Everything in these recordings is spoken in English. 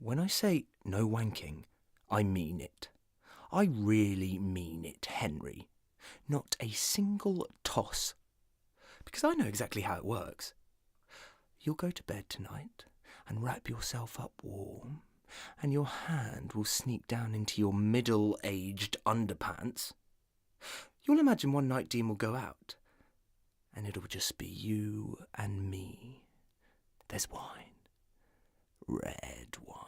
When I say no wanking, I mean it. I really mean it, Henry. Not a single toss. Because I know exactly how it works. You'll go to bed tonight and wrap yourself up warm, and your hand will sneak down into your middle-aged underpants. You'll imagine one night Dean will go out, and it'll just be you and me. There's wine. Red wine.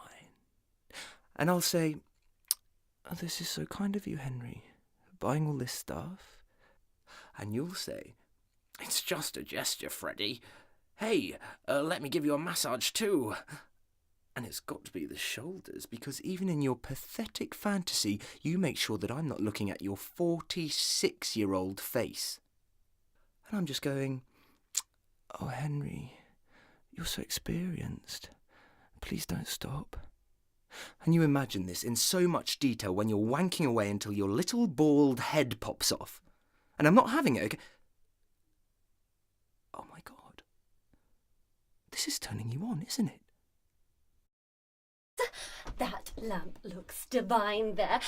And I'll say, "Oh, this is so kind of you, Henry, buying all this stuff." And you'll say, "It's just a gesture, Freddie. Hey, let me give you a massage too." And it's got to be the shoulders, because even in your pathetic fantasy, you make sure that I'm not looking at your 46-year-old face. And I'm just going, "Oh, Henry, you're so experienced. Please don't stop." And you imagine this in so much detail when you're wanking away until your little bald head pops off. And I'm not having it, okay? Oh my God. This is turning you on, isn't it? That lamp looks divine there.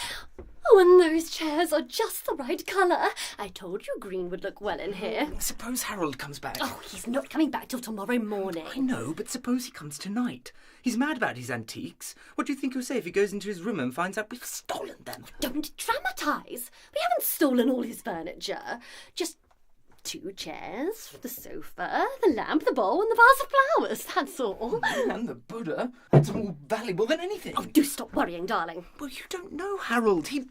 Oh, and those chairs are just the right colour. I told you green would look well in here. Suppose Harold comes back. Oh, he's not coming back till tomorrow morning. I know, but suppose he comes tonight. He's mad about his antiques. What do you think he'll say if he goes into his room and finds out we've stolen them? Don't dramatise. We haven't stolen all his furniture. Just 2 chairs, the sofa, the lamp, the bowl and the vase of flowers, that's all. And the Buddha. That's more valuable than anything. Oh, do stop worrying, darling. Well, you don't know Harold. He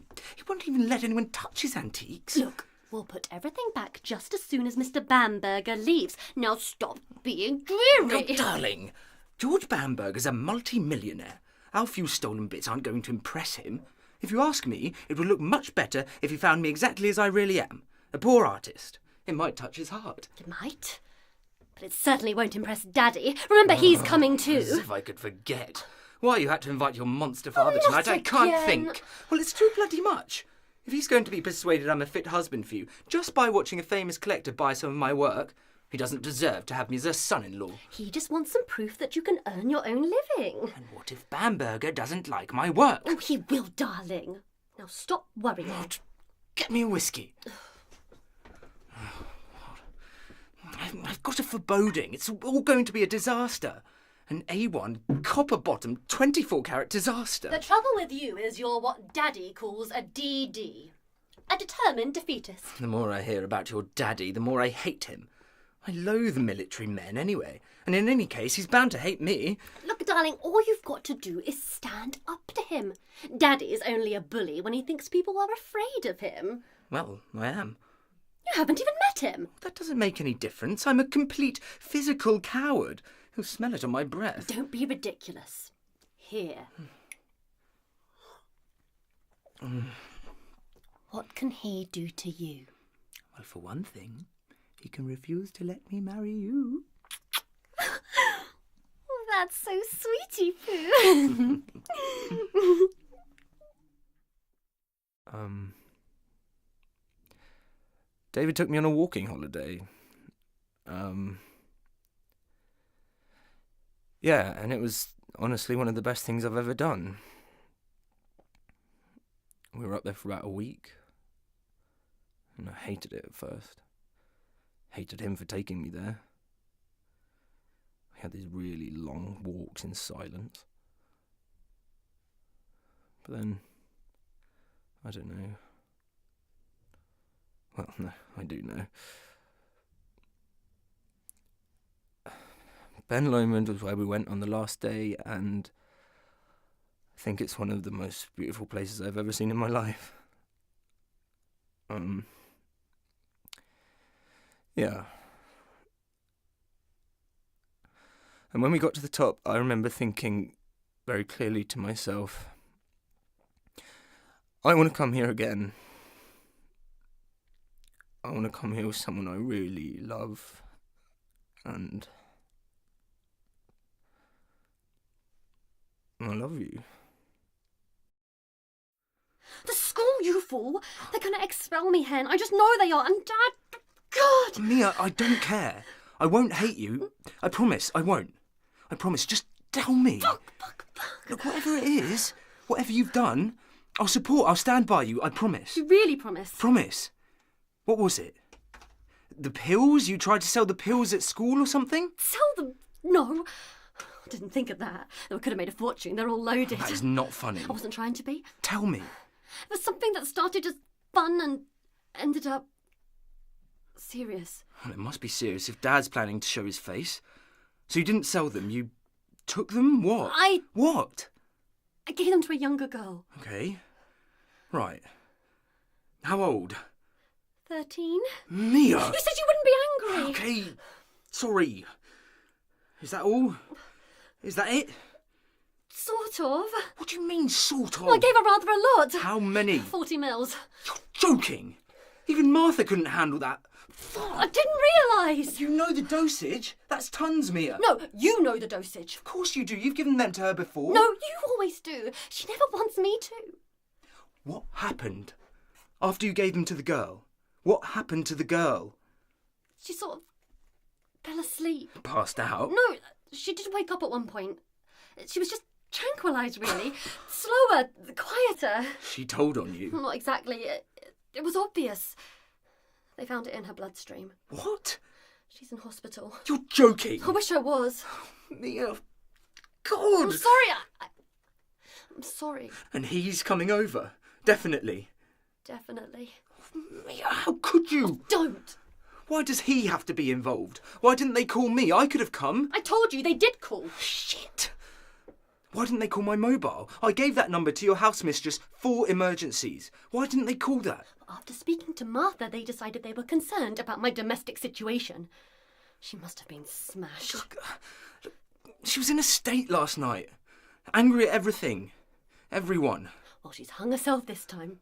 won't even let anyone touch his antiques. Look, we'll put everything back just as soon as Mr. Bamberger leaves. Now stop being dreary. Oh, darling. George Bamberger's a multi-millionaire. Our few stolen bits aren't going to impress him. If you ask me, it would look much better if he found me exactly as I really am. A poor artist. It might touch his heart. It might. But it certainly won't impress Daddy. Remember, he's coming too. As if I could forget. Why you had to invite your monster father tonight, not I can't again. think. Well, it's too bloody much. If he's going to be persuaded I'm a fit husband for you, just by watching a famous collector buy some of my work, he doesn't deserve to have me as a son-in-law. He just wants some proof that you can earn your own living. And what if Bamberger doesn't like my work? Oh, he will, darling. Now stop worrying. Get me a whiskey. I've got a foreboding. It's all going to be a disaster. An A1, copper-bottom, 24-carat disaster. The trouble with you is you're what Daddy calls a DD. A determined defeatist. The more I hear about your daddy, the more I hate him. I loathe military men anyway, and in any case, he's bound to hate me. Look, darling, all you've got to do is stand up to him. Daddy's only a bully when he thinks people are afraid of him. Well, I am. You haven't even met him. That doesn't make any difference. I'm a complete physical coward. He'll smell it on my breath. Don't be ridiculous. Here. What can he do to you? Well, for one thing, he can refuse to let me marry you. That's so sweetie poo. David took me on a walking holiday. Yeah, and it was honestly one of the best things I've ever done. We were up there for about a week. And I hated it at first. Hated him for taking me there. We had these really long walks in silence. But then, I don't know. Well, no, I do know. Ben Lomond was where we went on the last day, and I think it's one of the most beautiful places I've ever seen in my life. Yeah. And when we got to the top, I remember thinking very clearly to myself, I want to come here again. I want to come here with someone I really love, and I love you. The school, you fool! They're going to expel me, Hen. I just know they are. And Dad... God! Mia, I don't care. I won't hate you. I promise, I won't. I promise, just tell me. Look, Look, whatever it is, whatever you've done, I'll stand by you, I promise. You really promise? Promise. What was it? The pills? You tried to sell the pills at school or something? Sell them? No. I didn't think of that. They could have made a fortune. They're all loaded. That is not funny. I wasn't trying to be. Tell me. It was something that started as fun and ended up serious. Well, it must be serious if Dad's planning to show his face. So you didn't sell them, you took them? What? What? I gave them to a younger girl. Okay. Right. How old? 13. Mia! You said you wouldn't be angry. Okay. Sorry. Is that all? Is that it? Sort of. What do you mean, sort of? Well, I gave her rather a lot. How many? 40 mils. You're joking! Even Martha couldn't handle that. I didn't realise. You know the dosage? That's tons, Mia. No, you know the dosage. Of course you do. You've given them to her before. No, you always do. She never wants me to. What happened? After you gave them to the girl? What happened to the girl? She sort of fell asleep. Passed out? No, she did wake up at one point. She was just tranquilised, really. Slower, quieter. She told on you? Not exactly. It was obvious. They found it in her bloodstream. What? She's in hospital. You're joking. I wish I was. Mia. God. I'm sorry. I'm sorry. And he's coming over. Definitely. Definitely. Mia, how could you? Don't. Why does he have to be involved? Why didn't they call me? I could have come. I told you, they did call. Shit. Why didn't they call my mobile? I gave that number to your house mistress for emergencies. Why didn't they call that? After speaking to Martha, they decided they were concerned about my domestic situation. She must have been smashed. She was in a state last night. Angry at everything. Everyone. Well, she's hung herself this time.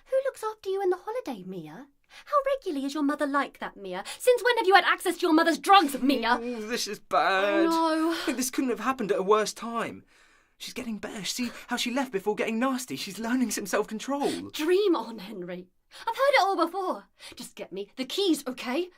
Who looks after you in the holiday, Mia? How regularly is your mother like that, Mia? Since when have you had access to your mother's drugs, Mia? Oh, this is bad. Oh, no. This couldn't have happened at a worse time. She's getting better. See how she left before getting nasty. She's learning some self-control. Dream on, Henry. I've heard it all before. Just get me the keys, okay?